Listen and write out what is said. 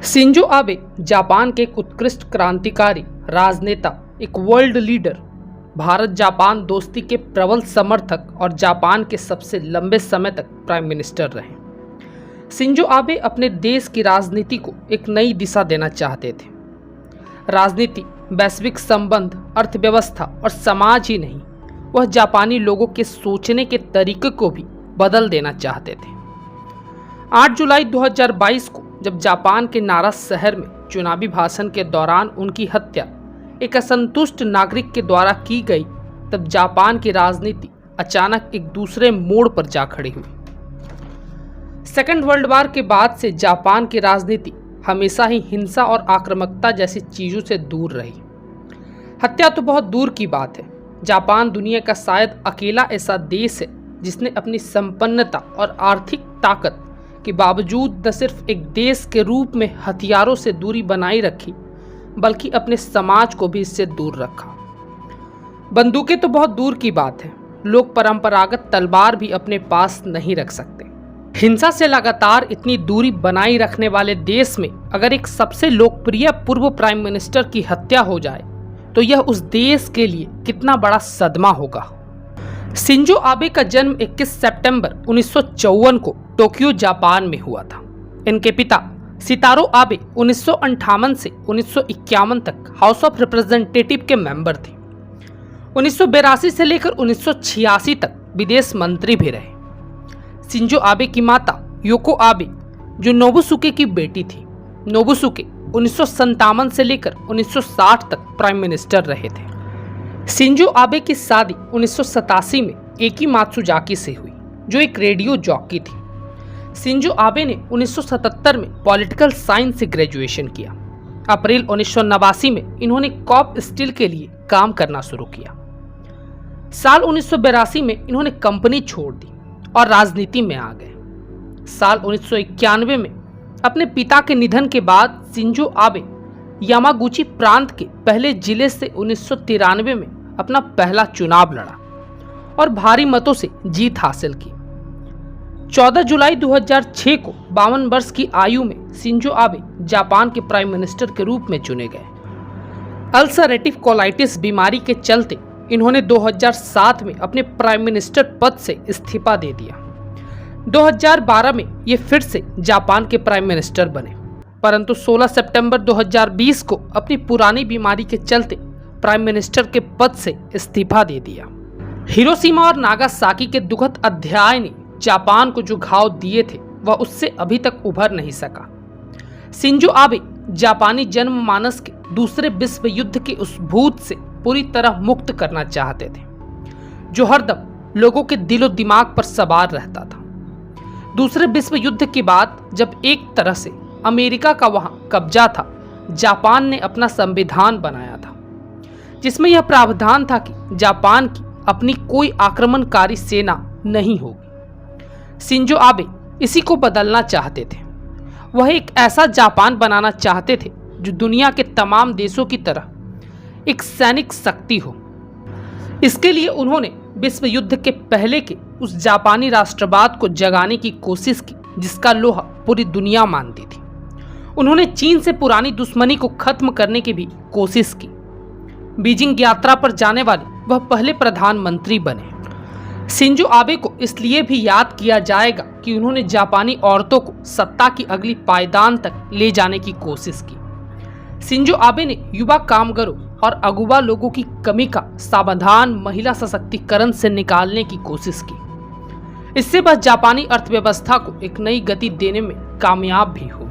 Shinzo Abe Japan के एक उत्कृष्ट क्रांतिकारी, राजनेता, एक वर्ल्ड लीडर, भारत जापान दोस्ती के प्रबल समर्थक और जापान के सबसे लंबे समय तक प्राइम मिनिस्टर रहे। शिंजो आबे अपने देश की राजनीति को एक नई दिशा देना चाहते थे। राजनीति, वैश्विक संबंध, अर्थव्यवस्था और समाज ही नहीं, वह जापानी लोगों के सोचने के तरीके को भी बदल देना चाहते थे। 8 जुलाई 2022 को जब जापान के नारा शहर में चुनावी भाषण के दौरान उनकी हत्या एक असंतुष्ट नागरिक के द्वारा की गई, तब जापान की राजनीति अचानक एक दूसरे मोड़ पर जा खड़ी हुई। सेकेंड वर्ल्ड वॉर के बाद से जापान की राजनीति हमेशा ही हिंसा और आक्रामकता जैसी चीजों से दूर रही। हत्या तो बहुत दूर की बात है, जापान दुनिया का शायद अकेला ऐसा देश है जिसने अपनी संपन्नता और आर्थिक ताकत के बावजूद न सिर्फ एक देश के रूप में हथियारों से दूरी बनाई रखी, बल्कि अपने समाज को भी इससे दूर रखा। बंदूकें तो बहुत दूर की बात है, लोग परंपरागत तलवार भी अपने पास नहीं रख सकते। हिंसा से लगातार इतनी दूरी बनाई रखने वाले देश में अगर एक सबसे लोकप्रिय पूर्व प्राइम मिनिस्टर की हत्या हो जाए तो यह उस देश के लिए कितना बड़ा सदमा होगा। शिंजो आबे का जन्म 21 सितंबर 1954 को टोक्यो, जापान में हुआ था। इनके पिता सितारो आबे 1958 से 1951 तक हाउस ऑफ रिप्रेजेंटेटिव के मेंबर थे। 1982 से लेकर 1986 तक विदेश मंत्री भी रहे। शिंजो आबे की माता योको आबे, जो नोबुसुके की बेटी थी, नोबुसुके 1957 से लेकर 1960 तक प्राइम मिनिस्टर रहे थे। शिंजो आबे की शादी 1987 में एकी मात्सुजाकी से हुई, जो एक रेडियो जॉकी थी। शिंजो आबे ने 1977 में पॉलिटिकल साइंस से ग्रेजुएशन किया। अप्रैल 1989 में इन्होंने कॉप स्टील के लिए काम करना शुरू किया। साल 1982 में इन्होंने कंपनी छोड़ दी और राजनीति में आ गए। साल 1991 में अपने पिता के निधन के बाद शिंजो आबे यामागुची प्रांत के पहले जिले से 1993 में अपना पहला चुनाव लड़ा और भारी मतों से जीत हासिल की। 14 जुलाई 2006 को 52 वर्ष की आयु में शिंजो आबे जापान के प्राइम मिनिस्टर के रूप में चुने गए। अल्सरेटिव कोलाइटिस बीमारी के चलते इन्होंने 2007 में अपने प्राइम मिनिस्टर पद से इस्तीफा दे दिया। 2012 में ये फिर से जापान के प्राइम मिनिस्टर बने, परंतु 16 सितंबर 2020 को अपनी पुरानी बीमारी के चलते प्राइम मिनिस्टर के पद से इस्तीफा दे दिया। हिरोशिमा और नागासाकी के दुखद अध्याय ने जापान को जो घाव दिए थे वह उससे अभी तक उभर नहीं सका। शिंजो आबे जापानी जनमानस के दूसरे विश्व युद्ध के उस भूत से पूरी तरह मुक्त करना चाहते थे, जो हरदम लोगों के दिलो दिमाग पर सवार रहता था। दूसरे विश्व युद्ध के बाद जब एक तरह से अमेरिका का वहां कब्जा था, जापान ने अपना संविधान बनाया था, जिसमें यह प्रावधान था कि जापान की अपनी कोई आक्रमणकारी सेना नहीं होगी। शिंजो आबे इसी को बदलना चाहते थे। वह एक ऐसा जापान बनाना चाहते थे जो दुनिया के तमाम देशों की तरह एक सैनिक शक्ति हो। इसके लिए उन्होंने विश्व युद्ध के पहले के उस जापानी राष्ट्रवाद को जगाने की कोशिश की जिसका लोहा पूरी दुनिया मानती थी। उन्होंने चीन से पुरानी दुश्मनी को खत्म करने की भी कोशिश की। बीजिंग यात्रा पर जाने वाले वह पहले प्रधानमंत्री बने। शिंजो आबे को इसलिए भी याद किया जाएगा कि उन्होंने जापानी औरतों को सत्ता की अगली पायदान तक ले जाने की कोशिश की। शिंजो आबे ने युवा कामगारों और अगुवा लोगों की कमी का समाधान महिला सशक्तिकरण से निकालने की कोशिश की। इससे वह जापानी अर्थव्यवस्था को एक नई गति देने में कामयाब भी हुए।